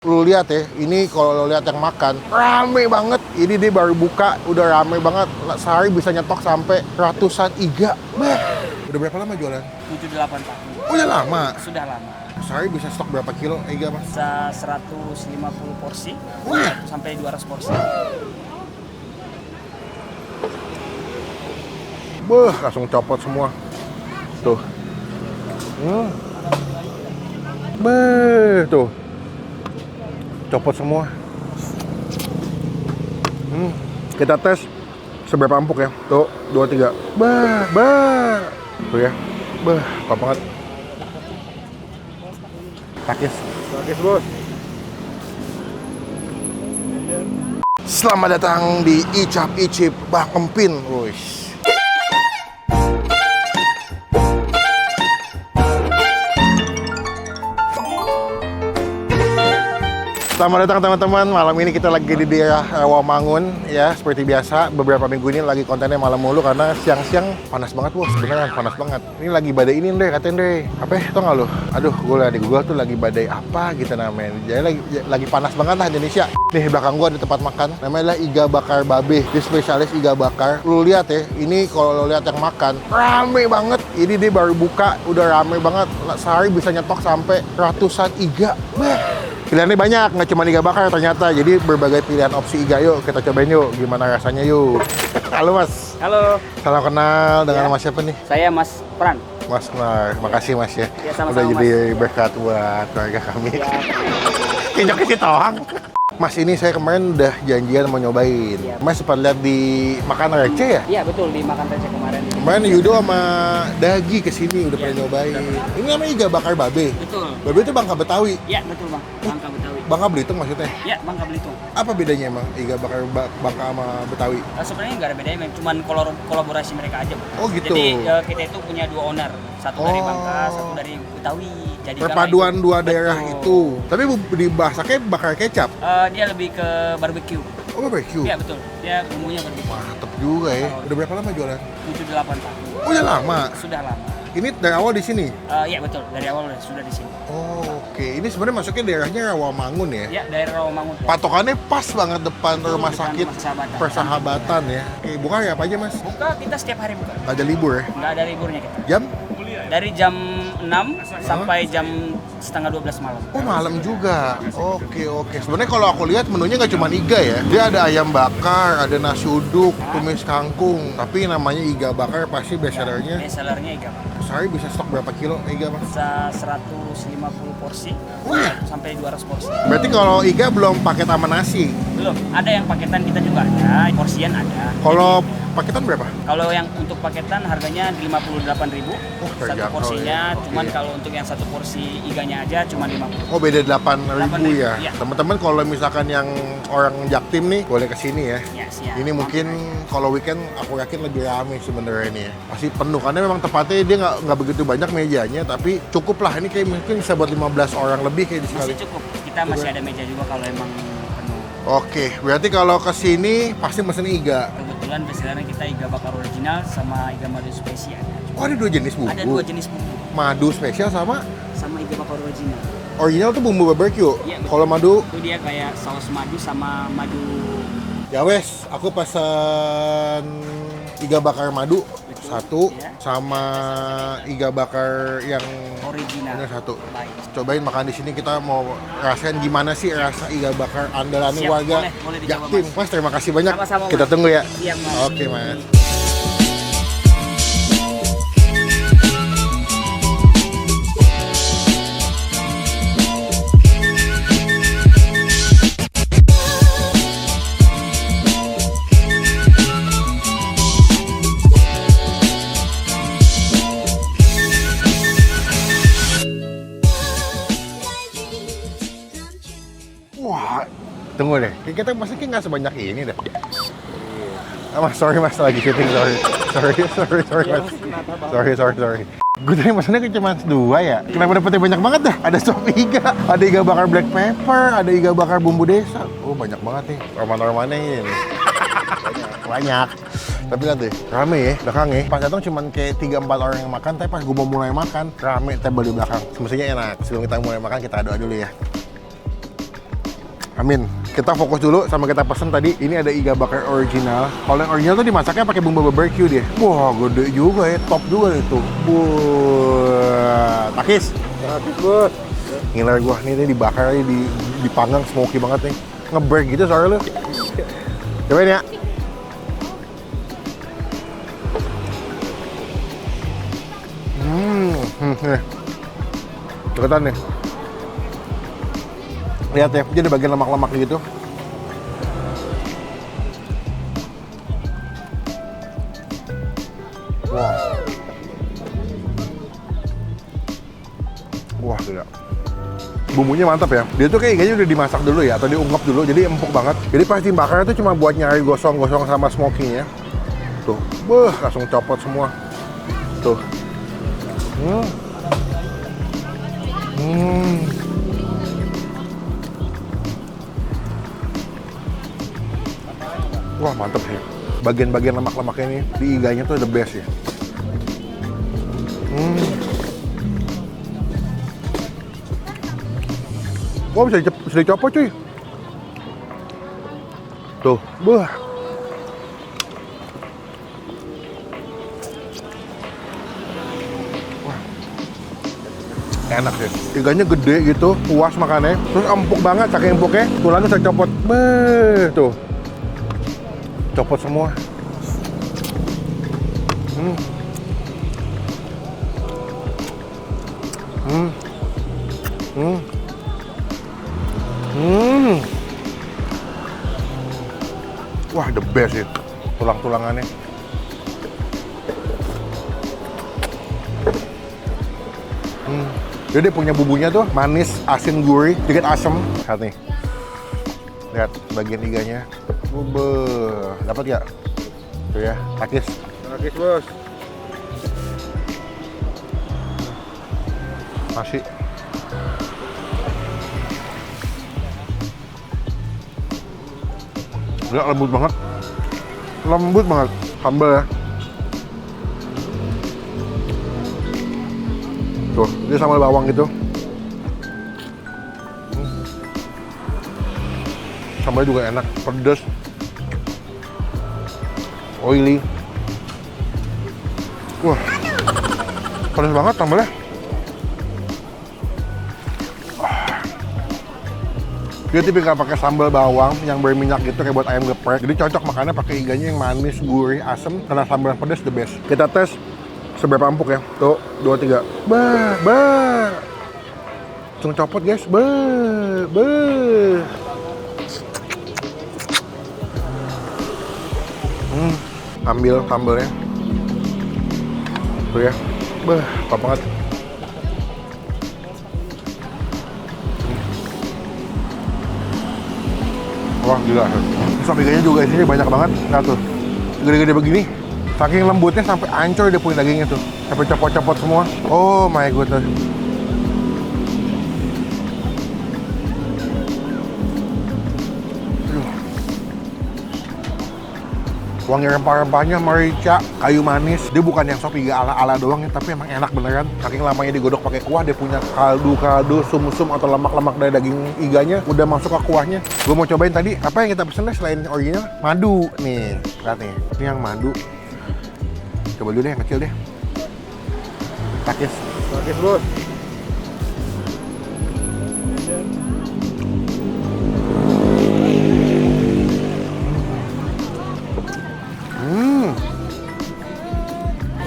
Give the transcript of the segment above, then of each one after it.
Lu lihat ya, ini kalau lo lihat yang makan, rame banget. Ini dia baru buka, udah rame banget. Sehari bisa nyetok sampai ratusan iga. Bah. Udah berapa lama jualan? 7-8 tahun. Udah lama. Sudah lama. Sehari bisa stok berapa kilo iga, Mas? Bisa 150 porsi sampai 200 porsi. Beuh, langsung copot semua. Tuh. Beuh, tuh. Copot semua. Kita tes seberapa empuk ya. Tuh, 2, 3. Bah. Tuh ya. Apa banget. Pakis, Bos. Selamat datang di Icap Icip Bang Empin. Wush. Selamat datang teman-teman, malam ini kita lagi di daerah Rawamangun ya. Seperti biasa, beberapa minggu ini lagi kontennya malam mulu karena siang-siang panas banget bos, beneran panas banget. Ini lagi badai ini deh, katanya deh. Apa ya, tau gak lu? Aduh, gue liat di Google tuh lagi badai apa gitu namanya. Jadi lagi panas banget lah Indonesia. Nih, belakang gue ada tempat makan, namanya adalah Iga Bakar Babe. Dia spesialis iga bakar. Lu lihat ya, ini kalau lu lihat yang makan, rame banget. Ini dia baru buka, udah rame banget. Sehari bisa nyetok sampai ratusan iga. Bah. Pilihannya banyak, nggak cuma iga bakar ternyata. Jadi berbagai pilihan opsi iga, yuk kita cobain yuk. Gimana rasanya yuk. Halo Mas. Halo. Salam kenal dengan Ya. Mas siapa nih? Saya Mas Pran. Mas Nar, makasih Mas ya. Ya, sama-sama, udah jadi Mas. berkat buat keluarga kami. Ya. Kinjoknya si Tohang. Mas, ini saya kemarin udah janjian mau nyobain. Ya. Mas sempat lihat di Makan Receh ya? Iya betul, di Makan Receh kemarin. Kemarin Yudo sama Dagi kesini udah Ya, pernah nyobain. udah. Ini namanya iga bakar babe. Betul. Babe itu Bangka Betawi. Iya betul Bang, Bangka Betawi. Bangka Belitung maksudnya. Iya, Bangka Belitung. Apa bedanya emang iga bakar Bangka sama Betawi? Sebenarnya nggak ada bedanya, cuman kolaborasi mereka aja Bang. Oh, gitu. Jadi kita itu punya 2 owner, satu dari Oh. Bangka, satu dari Betawi. Jadi Perpaduan dua daerah itu. Tapi dibahasnya bakar kecap. Dia lebih ke barbecue. Oh, barbecue. Iya betul, dia bumbunya barbecue. Mantep juga ya. Udah berapa lama jualan? 7-8 tahun. Udah lama. Sudah lama. Ini dari awal di sini. Iya betul, dari awal sudah di sini. Oh, oke. Ini sebenarnya masuknya daerahnya Rawamangun ya. Ya, daerah Rawamangun. Patokannya pas banget depan Betul, rumah depan sakit Persahabatan. Persahabatan ya. Oke, buka ya apa aja Mas? Buka kita setiap hari buka. Nggak ada libur ya? Nggak ada liburnya kita. Jam? Dari jam 6 sampai jam setengah 12 malam. Oh, malam juga. Oke. Sebenarnya kalau aku lihat menunya nggak cuma iga ya. Dia ada ayam bakar, ada nasi uduk, tumis kangkung. Tapi namanya iga bakar pasti best sellernya. Best sellernya iga. Sehari bisa stok berapa kilo iga Mas? Bisa 150 porsi sampai 200 porsi. Berarti kalau iga belum paket sama nasi. Belum, ada yang paketan kita juga ada, porsian ada. Kalau paketan berapa? Kalau yang untuk paketan harganya 58.000 satu terjangkau porsinya, ya. Oke. cuman kalau untuk yang satu porsi iganya aja cuma 50. Oh, beda 8.000 ya. Iya. Teman-teman kalau misalkan yang orang Jaktim nih boleh kesini ya. Ya, siap. Ini mungkin kalau weekend aku yakin lebih rame sebenarnya ini ya. Pasti penuh karena memang tempatnya dia nggak begitu banyak mejanya, tapi cukup lah. Ini kayak mungkin bisa buat 15 orang lebih kayak di sekali. Masih cukup. Kita masih ada meja juga kalau emang penuh. Oke, berarti kalau kesini pasti mesen iga. Kebetulan bestsellernya kita iga bakar original sama iga madu spesial. Oh, ada 2 jenis bumbu. Ada 2 jenis bumbu Madu spesial sama sama iga bakar original. original tuh bumbu barbecue. Iya, betul. Kalau madu, Itu dia kayak saus madu sama madu. ya wes, aku pesan iga bakar madu satu ya. sama iga bakar yang Original. ini satu. Baik. Cobain makan di sini, kita mau rasain gimana sih rasa iga bakar andalannya Siap, warga boleh dicoba, Jaktim. Mas. Mas, terima kasih banyak. Sama-sama, Kita Mas. tunggu ya. Siap, Mas. Oke, Mas. Wah, tunggu deh. Kita masih nggak sebanyak ini deh. Mas, sorry Mas, lagi syuting, sorry. Sorry. Gue tadi maksudnya cuma 2 ya. Kenapa dapetnya banyak banget dah? Ada sop iga, ada iga bakar black pepper, ada iga bakar bumbu desa. Oh, banyak banget nih. Roman-romannya ini. Banyak. Tapi lihat deh, rame ya belakangnya. Pas datang cuma kayak 3-4 orang yang makan, tapi pas gue mau mulai makan, rame table di belakang. Semestinya enak. Sebelum kita mulai makan, kita doa dulu ya. Amin. Kita fokus dulu sama kita pesen tadi. Ini ada iga bakar original. Kalau yang original tuh dimasaknya pakai bumbu barbecue dia. Wah, gede juga ya, top juga itu. Wah, takis. Habis bos. Ngiler gua nih dibakar dipanggang smoky banget nih. Nge-break gitu soalnya lu. Cobain ya. Nih. Deketan nih. Lihat ya, dia ada bagian lemak-lemak gitu. Wah. Wah, gila. Bumbunya mantap ya. Dia tuh kayaknya udah dimasak dulu ya, atau diungkep dulu, jadi empuk banget. Jadi pas dibakar itu cuma buat nyari gosong-gosong sama smoky-nya. Tuh, langsung copot semua. Tuh. Wah, mantep sih. Bagian-bagian lemak-lemaknya ini di iganya tuh the best ya. Wah, bisa dicopot cuy. Tuh, enak sih. Iganya gede gitu, puas makannya. Terus empuk banget, saking empuknya. Tulangnya saya copot. Tuh. Copot semua. Wah, the best sih. Tulang-tulangannya. Jadi dia punya bumbunya tuh manis, asin, gurih, sedikit asam. Lihat nih. Lihat bagian iganya. Dapat nggak? Tuh ya, takis. Habis bos. Masih. Gila, lembut banget. Lembut banget. Sambal ya. Tuh, dia sambal bawang gitu. Sambalnya juga enak, pedas, oily. Wah, pedas banget sambalnya. Dia tipikal pakai sambal bawang yang berminyak gitu kayak buat ayam geprek. Jadi cocok makannya pakai iganya yang manis, gurih, asem, karena sambal yang pedas the best. Kita tes seberapa empuk ya. Tuh, 2, 3. Langsung copot guys. Ambil sambalnya. Tuh ya. Top banget. Wah, gila. Sop iganya juga isinya banyak banget. Nah tuh, gede-gede begini. Saking lembutnya sampai hancur dia punya dagingnya tuh. Sampai copot-copot semua. Oh my goodness. Wangi rempah-rempahnya, merica, kayu manis. Dia bukan yang sop iga ala-ala doang ya, tapi emang enak beneran. Saking lamanya digodok pakai kuah, dia punya kaldu-kaldu, sum-sum atau lemak-lemak dari daging iganya udah masuk ke kuahnya. Gue mau cobain tadi, apa yang kita pesen deh selain original? Madu. Nih, lihat nih. Ini yang madu. Coba dulu deh yang kecil deh. Takis. Habis bos.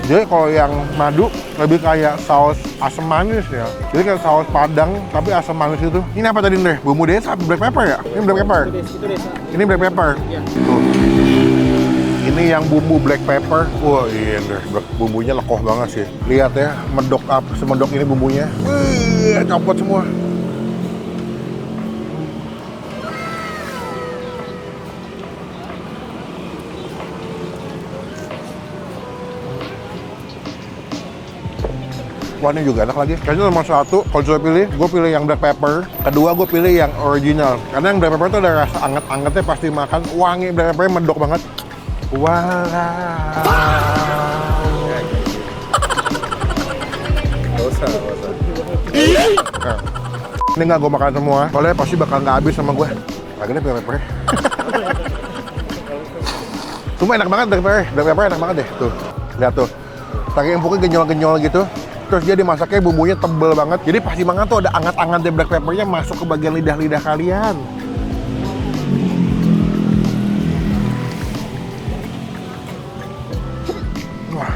Jadi kalau yang madu lebih kayak saus asam manis ya. Jadi kayak saus padang tapi asam manis itu. Ini apa tadi Ndre? Bumbu desa black pepper ya? Ini black pepper? Itu desa. Ini black pepper? Iya. Tuh. Ini yang bumbu black pepper. Wah iya Ndre, bumbunya lekoh banget sih. Lihat ya, medok apa, semedok ini bumbunya. Wih, copot semua. Wah, ini juga enak lagi. Kayaknya nomor 1, kalau saya pilih, gue pilih yang black pepper. Kedua, gue pilih yang original. Karena yang black pepper itu ada rasa anget-angetnya pasti makan. Wangi black peppernya medok banget. Wow. Dosa. Nah, ini nggak gue makan semua, soalnya pasti bakal nggak habis sama gue. Agak deh black pepper. Cuma enak banget black pepper enak banget deh tuh. Lihat tuh. Saking empuknya genyol-genyol gitu. Terus dia dimasaknya bumbunya tebel banget. Jadi pas dimakan tuh ada anget-anget dari black peppernya masuk ke bagian lidah-lidah kalian. Wah.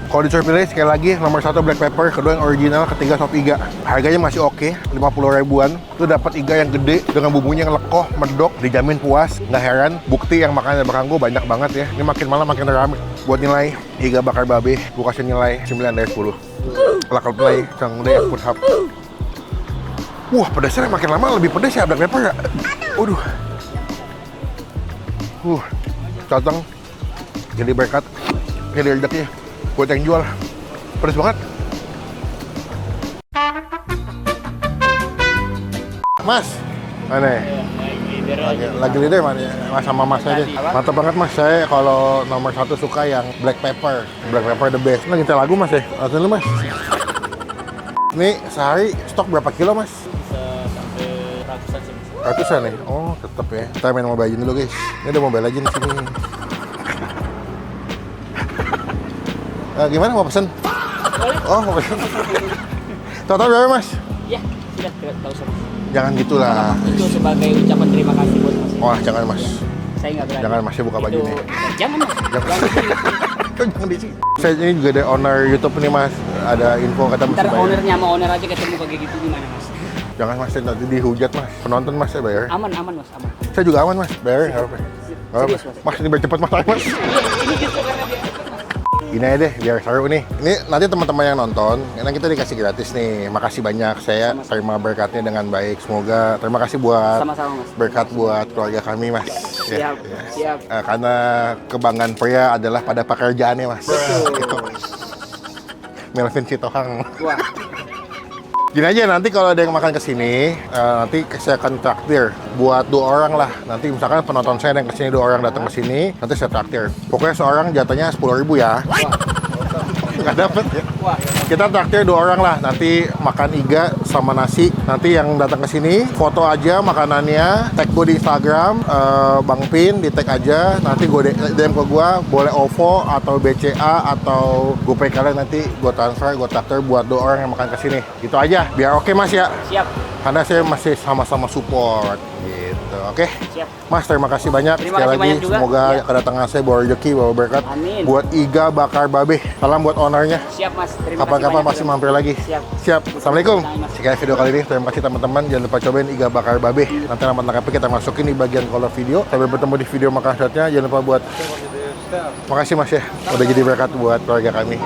Kalau disuruh pilih sekali lagi nomor 1 black pepper, kedua yang original, ketiga sop iga. Harganya masih oke, 50 ribuan. Lu dapat iga yang gede dengan bumbunya yang lekoh, medok, dijamin puas. Nggak heran, bukti yang makannya beranggo banyak banget ya. Ini makin malam makin rame. Buat nilai iga bakar babe, gua kasih nilai 9 dari 10. Lakal play, sang deh put hap. Wah, pedasnya makin lama lebih pedas ya black pepper ya. Waduh. Cocong. Jadi berkat. Jadi rezekinya. Buat yang jual, pedas banget. Mas, mana ya? Lagi leader mana ya? Mas sama mas aja. Mantap banget mas, saya kalau nomor 1 suka yang black pepper. Black pepper the best. Nah, ngintai lagu mas ya? Langsung dulu mas. Ini sehari stok berapa kilo mas? Bisa sampai ratusan sih. Ratusan ya? Oh tetap ya. Kita main Mobile Legends dulu guys. Ini ada Mobile Legends di sini. Gimana mau pesen? Oh mau pesen. Total berapa mas? Ya, sudah tidak tahu sama. Jangan gitulah. Itu sebagai ucapan terima kasih buat mas. Wah jangan mas. Saya nggak berani. Jangan masnya buka baju Itu- nih. Jangan mas. Jangan. Jangan di sini. Saya ini juga ada owner YouTube nih mas. Ada info kata mesti Ntar bayar. ownernya sama owner aja ketemu kayak gitu gimana mas? Jangan mas, nanti dihujat mas. Penonton mas saya bayar. Aman mas, aman. Saya juga aman mas, bayar nggak apa-apa. Nggak apa-apa. Serius, Mas? Mas ini biar cepet mas, mas. Ini gitu karena dia Gini aja deh, biar seru nih. Ini nanti teman-teman yang nonton, karena kita dikasih gratis nih. Makasih banyak, saya terima berkatnya dengan baik. Semoga, terima kasih buat sama-sama mas. berkat buat keluarga kami mas. Siap, siap. Karena kebanggaan pria adalah pada pekerjaannya mas. Gitu. Melvin Sitohang. Wah, Gini aja, nanti kalau ada yang makan kesini, nanti saya akan traktir buat 2 orang lah. Nanti misalkan penonton saya yang kesini 2 orang datang ke sini, nanti saya traktir. Pokoknya seorang jatahnya 10.000 ya. Nggak dapet ya. wah. Kita traktir 2 orang lah. Nanti makan iga sama nasi. Nanti yang datang ke sini foto aja makanannya, tag gue di Instagram, Bang Pin di tag aja. Nanti gue DM ke gue, boleh OVO atau BCA atau GoPay kalian nanti gue transfer, gue traktir buat 2 orang yang makan ke sini. Gitu aja. Biar oke mas ya. Siap, Karena saya masih sama-sama support gitu. Oke. siap. Mas, terima kasih banyak. Terima Sekali kasih lagi, banyak juga. semoga Iya. kedatangan saya bawa rezeki, bawa berkat. Amin. Buat Iga Bakar Babe. Salam buat ownernya. Siap mas, terima kasih Kapan-kapan banyak masih juga. mampir lagi. Siap. Siap. Assalamualaikum. Sama-sama, Mas. Sekian video kali ini. Terima kasih teman-teman. Jangan lupa cobain Iga Bakar Babe. Nanti nama-nama kita masukin di bagian kolom video. Sampai bertemu di video makan selanjutnya. Jangan lupa buat... Makasih mas ya. Udah jadi berkat buat keluarga kami.